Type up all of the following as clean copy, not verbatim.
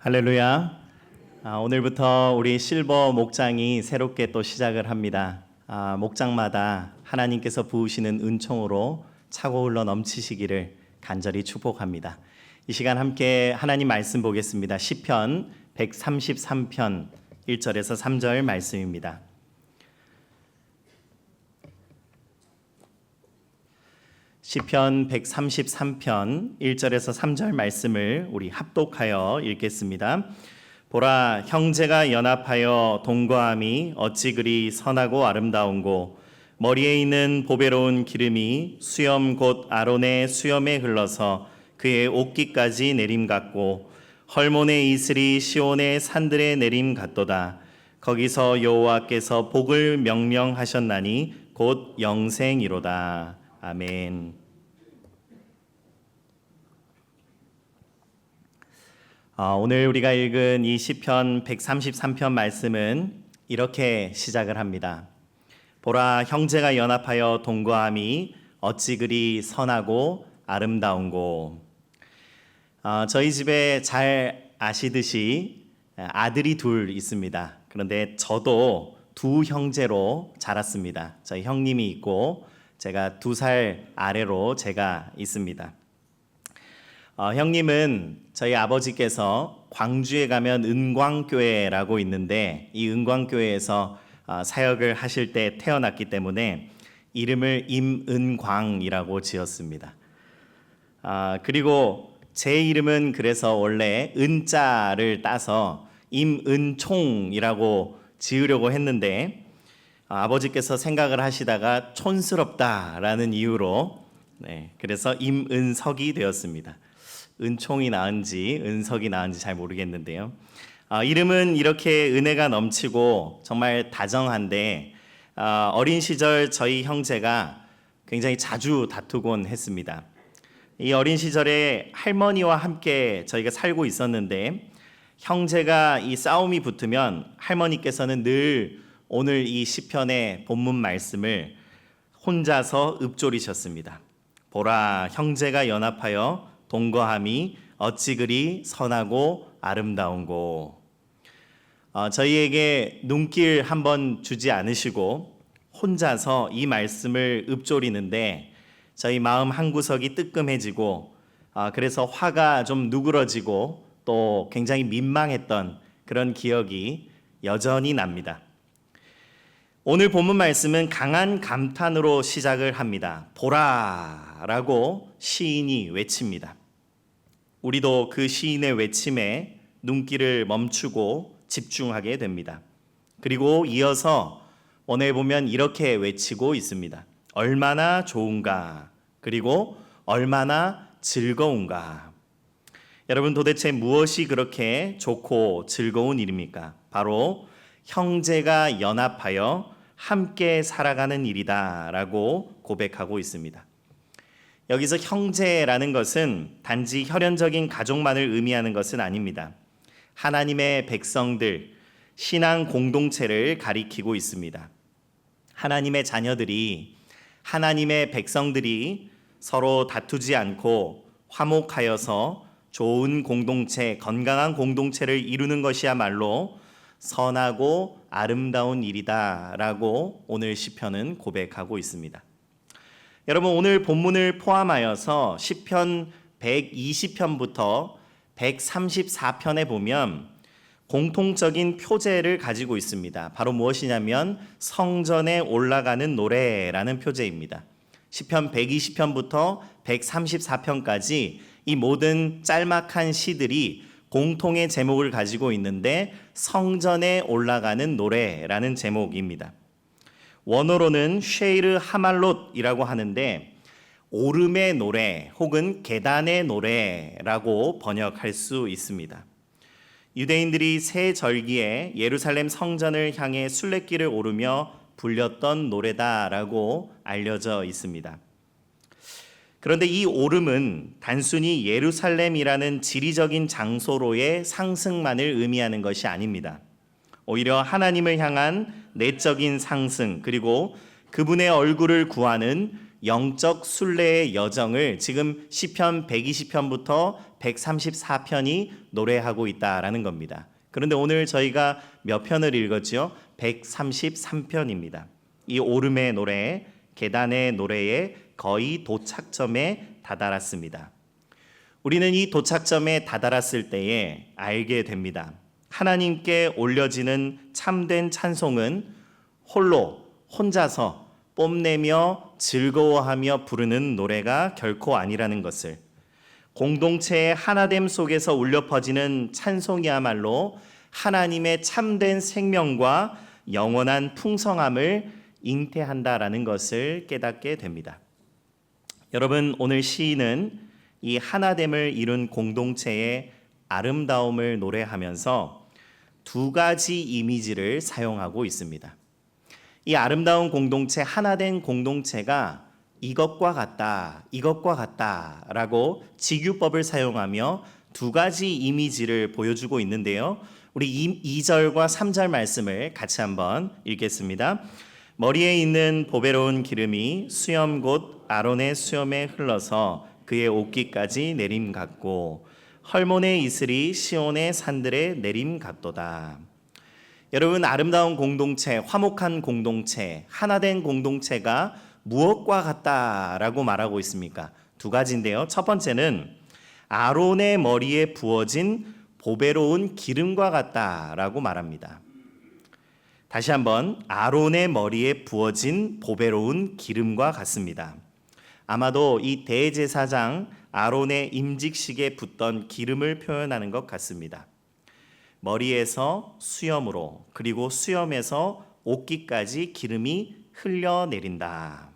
할렐루야. 오늘부터 우리 실버 목장이 새롭게 또 시작을 합니다. 목장마다 하나님께서 부으시는 은총으로 차고 흘러 넘치시기를 간절히 축복합니다. 이 시간 함께 하나님 말씀 보겠습니다. 시편 133편 1절에서 3절 말씀입니다. 시편 133편 1절에서 3절 말씀을 우리 합독하여 읽겠습니다. 보라, 형제가 연합하여 동거함이 어찌 그리 선하고 아름다운고, 머리에 있는 보배로운 기름이 수염 곧 아론의 수염에 흘러서 그의 옷깃까지 내림 같고, 헐몬의 이슬이 시온의 산들에 내림 같도다. 거기서 여호와께서 복을 명령하셨나니 곧 영생이로다. 아멘. 오늘 우리가 읽은 이 시편 133편 말씀은 이렇게 시작을 합니다. 보라, 형제가 연합하여 동거함이 어찌 그리 선하고 아름다운고. 저희 집에 잘 아시듯이 아들이 둘 있습니다. 그런데 저도 두 형제로 자랐습니다. 저희 형님이 있고 제가 2살 아래로 제가 있습니다. 형님은 저희 아버지께서 광주에 가면 은광교회라고 있는데, 이 은광교회에서 사역을 하실 때 태어났기 때문에 이름을 임은광이라고 지었습니다. 그리고 제 이름은 그래서 원래 은자를 따서 임은총이라고 지으려고 했는데, 아버지께서 생각을 하시다가 촌스럽다라는 이유로 그래서 임은석이 되었습니다. 은총이 나은지 은석이 나은지 잘 모르겠는데요. 이름은 이렇게 은혜가 넘치고 정말 다정한데, 어린 시절 저희 형제가 굉장히 자주 다투곤 했습니다. 이 어린 시절에 할머니와 함께 저희가 살고 있었는데, 형제가 이 싸움이 붙으면 할머니께서는 늘 오늘 이 시편의 본문 말씀을 혼자서 읊조리셨습니다. 보라, 형제가 연합하여 동거함이 어찌 그리 선하고 아름다운고. 저희에게 눈길 한번 주지 않으시고 혼자서 이 말씀을 읊조리는데 저희 마음 한구석이 뜨끔해지고, 그래서 화가 좀 누그러지고 또 굉장히 민망했던 그런 기억이 여전히 납니다. 오늘 본문 말씀은 강한 감탄으로 시작을 합니다. 보라라고 시인이 외칩니다. 우리도 그 시인의 외침에 눈길을 멈추고 집중하게 됩니다. 그리고 이어서 오늘 보면 이렇게 외치고 있습니다. 얼마나 좋은가, 그리고 얼마나 즐거운가. 여러분, 도대체 무엇이 그렇게 좋고 즐거운 일입니까? 바로 형제가 연합하여 함께 살아가는 일이다라고 고백하고 있습니다. 여기서 형제라는 것은 단지 혈연적인 가족만을 의미하는 것은 아닙니다. 하나님의 백성들, 신앙 공동체를 가리키고 있습니다. 하나님의 자녀들이, 하나님의 백성들이 서로 다투지 않고 화목하여서 좋은 공동체, 건강한 공동체를 이루는 것이야말로 선하고 아름다운 일이다라고 오늘 시편은 고백하고 있습니다. 여러분, 오늘 본문을 포함하여서 시편 120편부터 134편에 보면 공통적인 표제를 가지고 있습니다. 바로 무엇이냐면 성전에 올라가는 노래라는 표제입니다. 시편 120편부터 134편까지 이 모든 짤막한 시들이 공통의 제목을 가지고 있는데 성전에 올라가는 노래라는 제목입니다. 원어로는 쉐이르 하말롯이라고 하는데 오름의 노래 혹은 계단의 노래라고 번역할 수 있습니다. 유대인들이 새 절기에 예루살렘 성전을 향해 순례길을 오르며 불렸던 노래다라고 알려져 있습니다. 그런데 이 오름은 단순히 예루살렘이라는 지리적인 장소로의 상승만을 의미하는 것이 아닙니다. 오히려 하나님을 향한 내적인 상승, 그리고 그분의 얼굴을 구하는 영적 순례의 여정을 지금 시편 120편부터 134편이 노래하고 있다라는 겁니다. 그런데 오늘 저희가 몇 편을 읽었죠? 133편입니다. 이 오름의 노래, 계단의 노래의 거의 도착점에 다다랐습니다. 우리는 이 도착점에 다다랐을 때에 알게 됩니다. 하나님께 올려지는 참된 찬송은 혼자서 뽐내며 즐거워하며 부르는 노래가 결코 아니라는 것을, 공동체의 하나됨 속에서 울려 퍼지는 찬송이야말로 하나님의 참된 생명과 영원한 풍성함을 잉태한다라는 것을 깨닫게 됩니다. 여러분, 오늘 시인은 이 하나됨을 이룬 공동체의 아름다움을 노래하면서 두 가지 이미지를 사용하고 있습니다. 이 아름다운 공동체, 하나된 공동체가 이것과 같다라고 직유법을 사용하며 두 가지 이미지를 보여주고 있는데요. 우리 2절과 3절 말씀을 같이 한번 읽겠습니다. 머리에 있는 보배로운 기름이 수염 곧 아론의 수염에 흘러서 그의 옷깃까지 내림 같고 헐몬의 이슬이 시온의 산들에 내림 같도다. 여러분, 아름다운 공동체, 화목한 공동체, 하나된 공동체가 무엇과 같다라고 말하고 있습니까? 두 가지인데요. 첫 번째는 아론의 머리에 부어진 보배로운 기름과 같다라고 말합니다. 다시 한번, 아론의 머리에 부어진 보배로운 기름과 같습니다. 아마도 이 대제사장 아론의 임직식에 붓던 기름을 표현하는 것 같습니다. 머리에서 수염으로, 그리고 수염에서 옷깃까지 기름이 흘려내린다.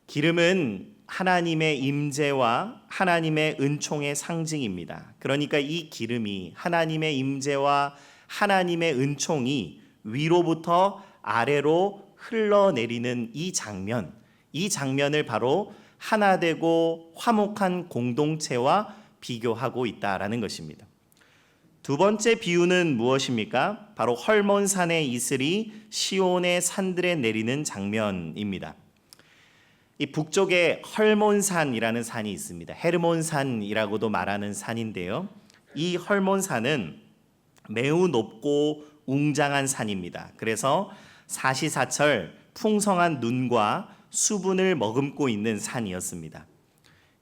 기름은 하나님의 임재와 하나님의 은총의 상징입니다. 그러니까 이 기름이, 하나님의 임재와 하나님의 은총이 위로부터 아래로 흘러내리는 이 장면을 바로 하나되고 화목한 공동체와 비교하고 있다라는 것입니다. 두 번째 비유는 무엇입니까? 바로 헐몬산의 이슬이 시온의 산들에 내리는 장면입니다. 이 북쪽에 헐몬산이라는 산이 있습니다. 헤르몬산이라고도 말하는 산인데요. 이 헐몬산은 매우 높고 웅장한 산입니다. 그래서 사시사철 풍성한 눈과 수분을 머금고 있는 산이었습니다.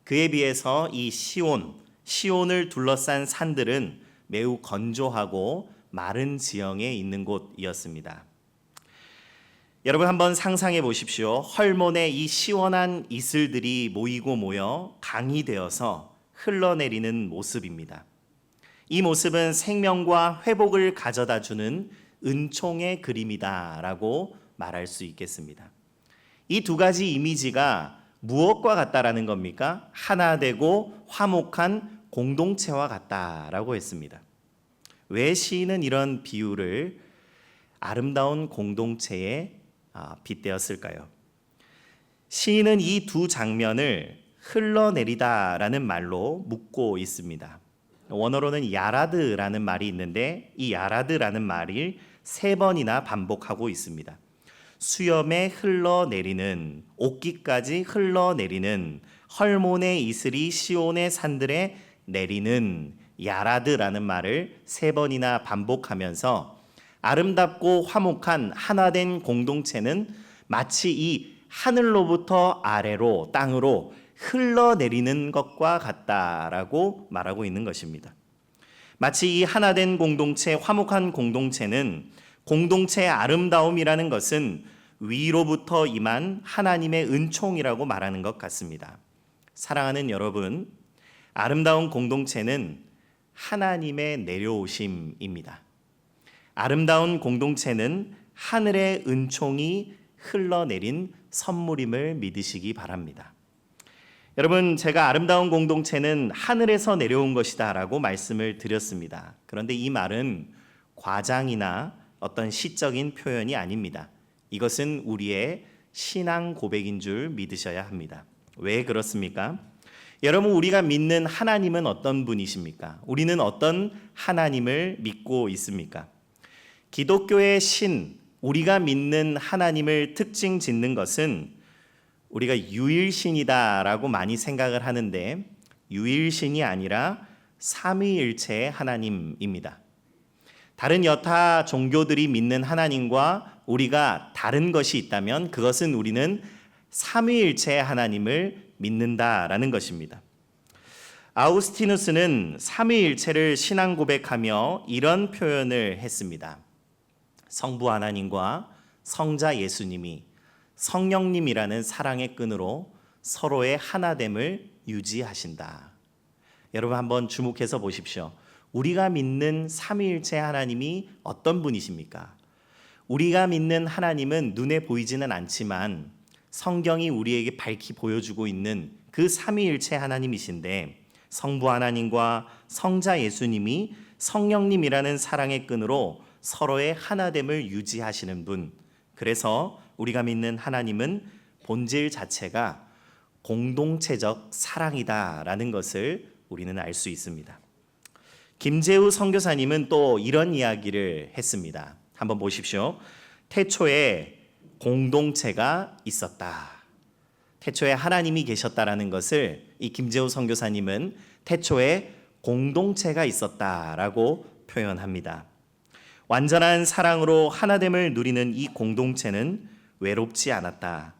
그에 비해서 이 시온을 둘러싼 산들은 매우 건조하고 마른 지형에 있는 곳이었습니다. 여러분, 한번 상상해 보십시오. 헐몬의 이 시원한 이슬들이 모여 강이 되어서 흘러내리는 모습입니다. 이 모습은 생명과 회복을 가져다 주는 은총의 그림이다라고 말할 수 있겠습니다. 이 두 가지 이미지가 무엇과 같다라는 겁니까? 하나 되고 화목한 공동체와 같다라고 했습니다. 왜 시인은 이런 비유를 아름다운 공동체에 빗대었을까요? 시인은 이 두 장면을 흘러내리다라는 말로 묶고 있습니다. 원어로는 야라드라는 말이 있는데 이 야라드라는 말을 3번이나 반복하고 있습니다. 수염에 흘러내리는, 옷깃까지 흘러내리는, 헐몬의 이슬이 시온의 산들에 내리는 야라드라는 말을 3번이나 반복하면서 아름답고 화목한 하나된 공동체는 마치 이 하늘로부터 아래로 땅으로 흘러내리는 것과 같다라고 말하고 있는 것입니다. 마치 이 하나된 공동체, 화목한 공동체는, 공동체의 아름다움이라는 것은 위로부터 임한 하나님의 은총이라고 말하는 것 같습니다. 사랑하는 여러분, 아름다운 공동체는 하나님의 내려오심입니다. 아름다운 공동체는 하늘의 은총이 흘러내린 선물임을 믿으시기 바랍니다. 여러분, 제가 아름다운 공동체는 하늘에서 내려온 것이다 라고 말씀을 드렸습니다. 그런데 이 말은 과장이나 어떤 시적인 표현이 아닙니다. 이것은 우리의 신앙 고백인 줄 믿으셔야 합니다. 왜 그렇습니까? 여러분, 우리가 믿는 하나님은 어떤 분이십니까? 우리는 어떤 하나님을 믿고 있습니까? 기독교의 우리가 믿는 하나님을 특징 짓는 것은 우리가 유일신이다라고 많이 생각을 하는데, 유일신이 아니라 삼위일체의 하나님입니다. 다른 여타 종교들이 믿는 하나님과 우리가 다른 것이 있다면 그것은 우리는 삼위일체의 하나님을 믿는다라는 것입니다. 아우스티누스는 삼위일체를 신앙 고백하며 이런 표현을 했습니다. 성부 하나님과 성자 예수님이 성령님이라는 사랑의 끈으로 서로의 하나됨을 유지하신다. 여러분 한번 주목해서 보십시오. 우리가 믿는 삼위일체 하나님이 어떤 분이십니까? 우리가 믿는 하나님은 눈에 보이지는 않지만 성경이 우리에게 밝히 보여주고 있는 그 삼위일체 하나님이신데 성부 하나님과 성자 예수님이 성령님이라는 사랑의 끈으로 서로의 하나됨을 유지하시는 분. 그래서 우리가 믿는 하나님은 본질 자체가 공동체적 사랑이다라는 것을 우리는 알 수 있습니다. 김재우 선교사님은 또 이런 이야기를 했습니다. 한번 보십시오. 태초에 공동체가 있었다. 태초에 하나님이 계셨다라는 것을 이 김재우 선교사님은 태초에 공동체가 있었다라고 표현합니다. 완전한 사랑으로 하나됨을 누리는 이 공동체는 외롭지 않았다.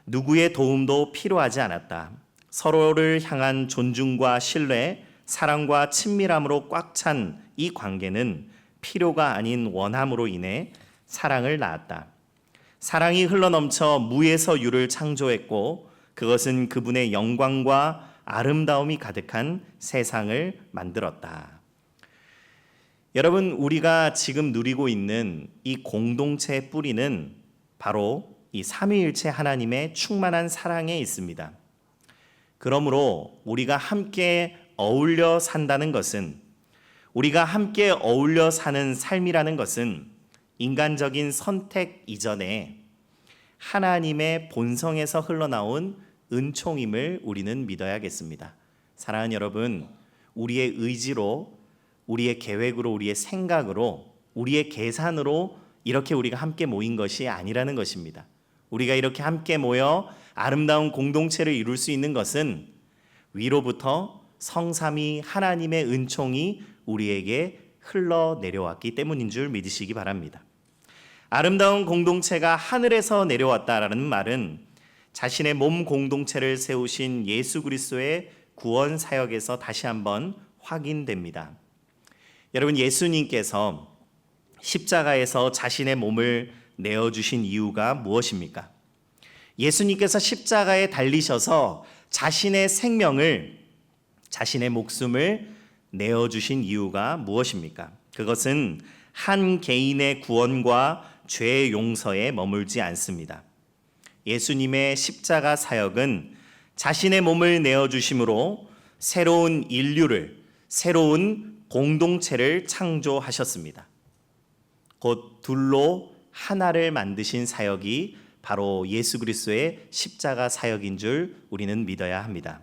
누구의 도움도 필요하지 않았다. 서로를 향한 존중과 신뢰, 사랑과 친밀함으로 꽉 찬 이 관계는 필요가 아닌 원함으로 인해 사랑을 낳았다. 사랑이 흘러넘쳐 무에서 유를 창조했고 그것은 그분의 영광과 아름다움이 가득한 세상을 만들었다. 여러분, 우리가 지금 누리고 있는 이 공동체의 뿌리는 바로 이 삼위일체 하나님의 충만한 사랑에 있습니다. 그러므로 우리가 함께 어울려 산다는 것은, 우리가 함께 어울려 사는 삶이라는 것은 인간적인 선택 이전에 하나님의 본성에서 흘러나온 은총임을 우리는 믿어야겠습니다. 사랑하는 여러분, 우리의 의지로, 우리의 계획으로, 우리의 생각으로, 우리의 계산으로 이렇게 우리가 함께 모인 것이 아니라는 것입니다. 우리가 이렇게 함께 모여 아름다운 공동체를 이룰 수 있는 것은 위로부터 성삼위 하나님의 은총이 우리에게 흘러내려왔기 때문인 줄 믿으시기 바랍니다. 아름다운 공동체가 하늘에서 내려왔다라는 말은 자신의 몸 공동체를 세우신 예수 그리스도의 구원 사역에서 다시 한번 확인됩니다. 여러분, 예수님께서 십자가에서 자신의 몸을 내어주신 이유가 무엇입니까? 예수님께서 십자가에 달리셔서 자신의 생명을, 자신의 목숨을 내어주신 이유가 무엇입니까? 그것은 한 개인의 구원과 죄 용서에 머물지 않습니다. 예수님의 십자가 사역은 자신의 몸을 내어주심으로 새로운 인류를, 새로운 공동체를 창조하셨습니다. 곧 둘로 하나를 만드신 사역이 바로 예수 그리스도의 십자가 사역인 줄 우리는 믿어야 합니다.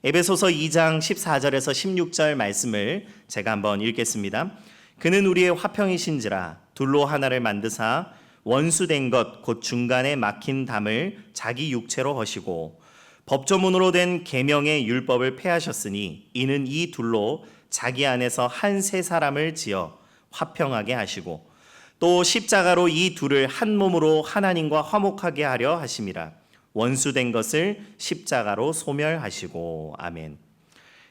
에베소서 2장 14절에서 16절 말씀을 제가 한번 읽겠습니다. 그는 우리의 화평이신지라 둘로 하나를 만드사 원수된 것 곧 중간에 막힌 담을 자기 육체로 허시고 법조문으로 된 계명의 율법을 폐하셨으니 이는 이 둘로 자기 안에서 한 세 사람을 지어 화평하게 하시고 또 십자가로 이 둘을 한 몸으로 하나님과 화목하게 하려 하심이라. 원수된 것을 십자가로 소멸하시고. 아멘.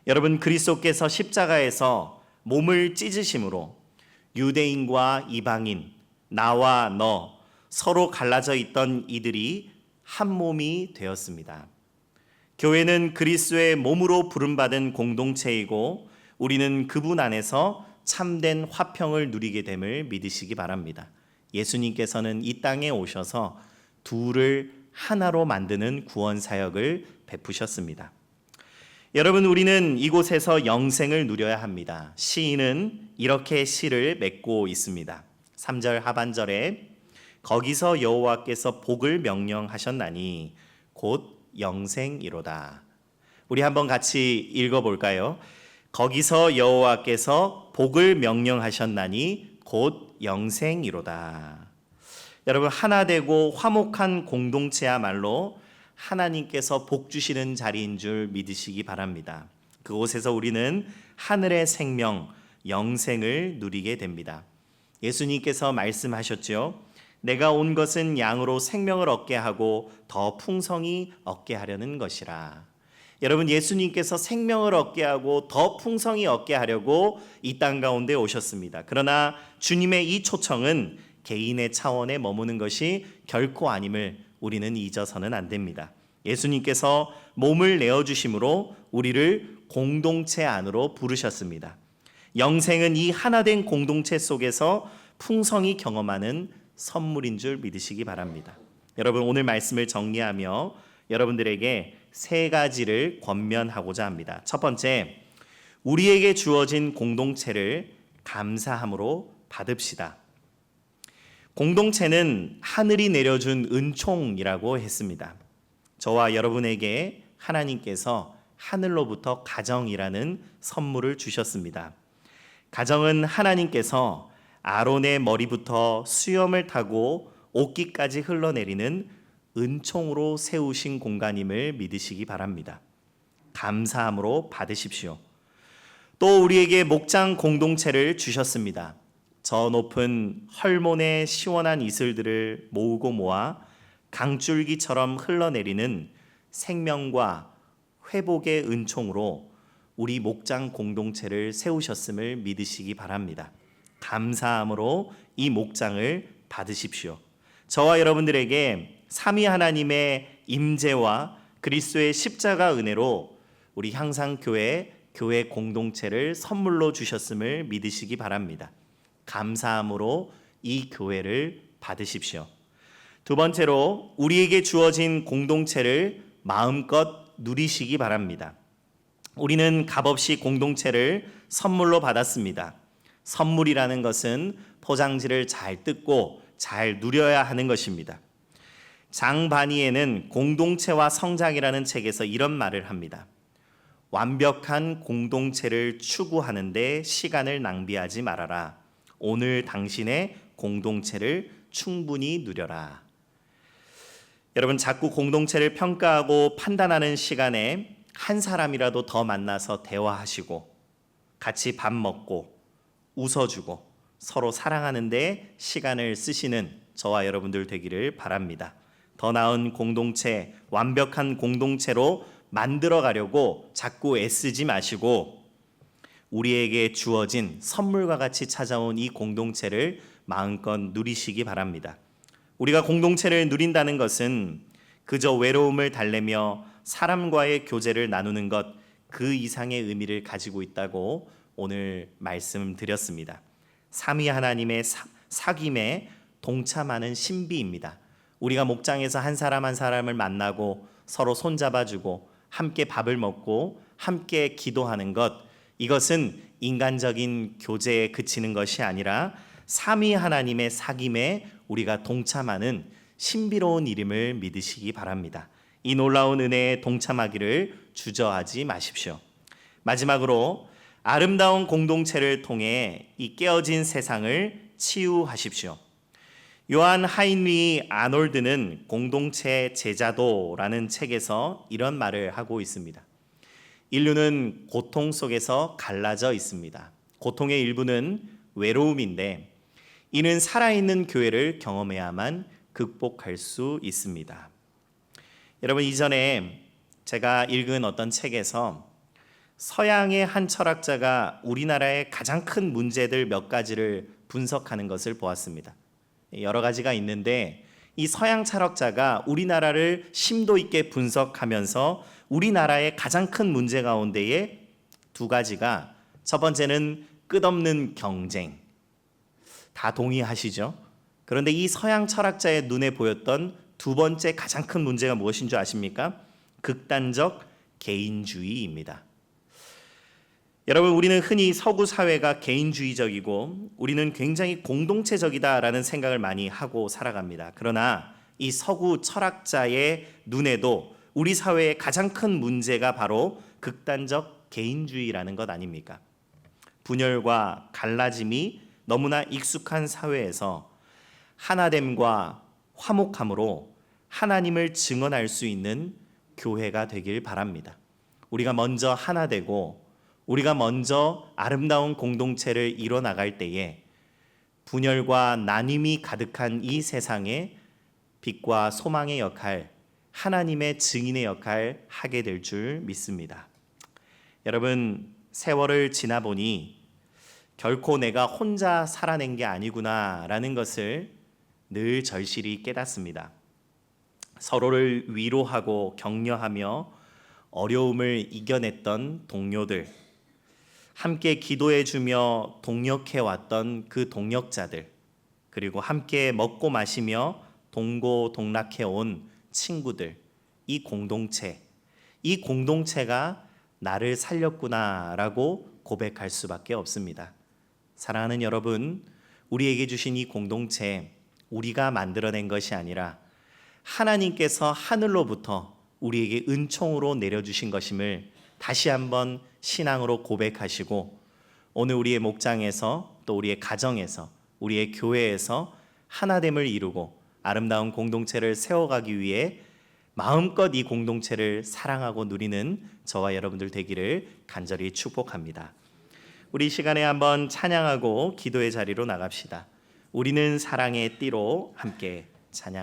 여러분, 그리스도께서 십자가에서 몸을 찢으심으로 유대인과 이방인, 나와 너 서로 갈라져 있던 이들이 한 몸이 되었습니다. 교회는 그리스도의 몸으로 부름받은 공동체이고 우리는 그분 안에서 참된 화평을 누리게 됨을 믿으시기 바랍니다. 예수님께서는 이 땅에 오셔서 둘을 하나로 만드는 구원 사역을 베푸셨습니다. 여러분, 우리는 이곳에서 영생을 누려야 합니다. 시인은 이렇게 시를 맺고 있습니다. 3절 하반절에 거기서 여호와께서 복을 명령하셨나니 곧 영생이로다. 우리 한번 같이 읽어볼까요? 거기서 여호와께서 복을 명령하셨나니 곧 영생이로다. 여러분, 하나 되고 화목한 공동체야말로 하나님께서 복 주시는 자리인 줄 믿으시기 바랍니다. 그곳에서 우리는 하늘의 생명, 영생을 누리게 됩니다. 예수님께서 말씀하셨죠. 내가 온 것은 양으로 생명을 얻게 하고 더 풍성히 얻게 하려는 것이라. 여러분, 예수님께서 생명을 얻게 하고 더 풍성히 얻게 하려고 이 땅 가운데 오셨습니다. 그러나 주님의 이 초청은 개인의 차원에 머무는 것이 결코 아님을 우리는 잊어서는 안 됩니다. 예수님께서 몸을 내어주심으로 우리를 공동체 안으로 부르셨습니다. 영생은 이 하나된 공동체 속에서 풍성히 경험하는 선물인 줄 믿으시기 바랍니다. 여러분, 오늘 말씀을 정리하며 여러분들에게 세 가지를 권면하고자 합니다. 첫 번째, 우리에게 주어진 공동체를 감사함으로 받읍시다. 공동체는 하늘이 내려준 은총이라고 했습니다. 저와 여러분에게 하나님께서 하늘로부터 가정이라는 선물을 주셨습니다. 가정은 하나님께서 아론의 머리부터 수염을 타고 옷깃까지 흘러내리는 은총으로 세우신 공간임을 믿으시기 바랍니다. 감사함으로 받으십시오. 또 우리에게 목장 공동체를 주셨습니다. 저 높은 헐몬의 시원한 이슬들을 모으고 모아 강줄기처럼 흘러내리는 생명과 회복의 은총으로 우리 목장 공동체를 세우셨음을 믿으시기 바랍니다. 감사함으로 이 목장을 받으십시오. 저와 여러분들에게 삼위 하나님의 임재와 그리스도의 십자가 은혜로 우리 향상교회 교회 공동체를 선물로 주셨음을 믿으시기 바랍니다. 감사함으로 이 교회를 받으십시오. 두 번째로 우리에게 주어진 공동체를 마음껏 누리시기 바랍니다. 우리는 값없이 공동체를 선물로 받았습니다. 선물이라는 것은 포장지를 잘 뜯고 잘 누려야 하는 것입니다. 장바니에는 공동체와 성장이라는 책에서 이런 말을 합니다. 완벽한 공동체를 추구하는데 시간을 낭비하지 말아라. 오늘 당신의 공동체를 충분히 누려라. 여러분, 자꾸 공동체를 평가하고 판단하는 시간에 한 사람이라도 더 만나서 대화하시고 같이 밥 먹고 웃어주고 서로 사랑하는 데 시간을 쓰시는 저와 여러분들 되기를 바랍니다. 더 나은 공동체, 완벽한 공동체로 만들어 가려고 자꾸 애쓰지 마시고 우리에게 주어진 선물과 같이 찾아온 이 공동체를 마음껏 누리시기 바랍니다. 우리가 공동체를 누린다는 것은 그저 외로움을 달래며 사람과의 교제를 나누는 것 그 이상의 의미를 가지고 있다고 오늘 말씀드렸습니다. 삼위 하나님의 사귐에 동참하는 신비입니다. 우리가 목장에서 한 사람 한 사람을 만나고 서로 손잡아주고 함께 밥을 먹고 함께 기도하는 것, 이것은 인간적인 교제에 그치는 것이 아니라 삼위 하나님의 사귐에 우리가 동참하는 신비로운 일임을 믿으시기 바랍니다. 이 놀라운 은혜에 동참하기를 주저하지 마십시오. 마지막으로 아름다운 공동체를 통해 이 깨어진 세상을 치유하십시오. 요한 하인리 아놀드는 공동체 제자도라는 책에서 이런 말을 하고 있습니다. 인류는 고통 속에서 갈라져 있습니다. 고통의 일부는 외로움인데 이는 살아있는 교회를 경험해야만 극복할 수 있습니다. 여러분, 이전에 제가 읽은 어떤 책에서 서양의 한 철학자가 우리나라의 가장 큰 문제들 몇 가지를 분석하는 것을 보았습니다. 여러 가지가 있는데 이 서양 철학자가 우리나라를 심도 있게 분석하면서 우리나라의 가장 큰 문제 가운데에 두 가지가, 첫 번째는 끝없는 경쟁. 다 동의하시죠? 그런데 이 서양 철학자의 눈에 보였던 두 번째 가장 큰 문제가 무엇인 줄 아십니까? 극단적 개인주의입니다. 여러분, 우리는 흔히 서구 사회가 개인주의적이고 우리는 굉장히 공동체적이다라는 생각을 많이 하고 살아갑니다. 그러나 이 서구 철학자의 눈에도 우리 사회의 가장 큰 문제가 바로 극단적 개인주의라는 것 아닙니까? 분열과 갈라짐이 너무나 익숙한 사회에서 하나됨과 화목함으로 하나님을 증언할 수 있는 교회가 되길 바랍니다. 우리가 먼저 하나 되고 우리가 먼저 아름다운 공동체를 이뤄 나갈 때에 분열과 나눔이 가득한 이 세상에 빛과 소망의 역할, 하나님의 증인의 역할 하게 될 줄 믿습니다. 여러분, 세월을 지나 보니 결코 내가 혼자 살아낸 게 아니구나라는 것을 늘 절실히 깨닫습니다. 서로를 위로하고 격려하며 어려움을 이겨냈던 동료들, 함께 기도해주며 동역해왔던 그 동역자들, 그리고 함께 먹고 마시며 동고동락해온 친구들, 이 공동체가 나를 살렸구나라고 고백할 수밖에 없습니다. 사랑하는 여러분, 우리에게 주신 이 공동체, 우리가 만들어낸 것이 아니라 하나님께서 하늘로부터 우리에게 은총으로 내려주신 것임을 다시 한번 신앙으로 고백하시고, 오늘 우리의 목장에서 또 우리의 가정에서 우리의 교회에서 하나됨을 이루고 아름다운 공동체를 세워가기 위해 마음껏 이 공동체를 사랑하고 누리는 저와 여러분들 되기를 간절히 축복합니다. 우리 시간에 한번 찬양하고 기도의 자리로 나갑시다. 우리는 사랑의 띠로 함께 찬양.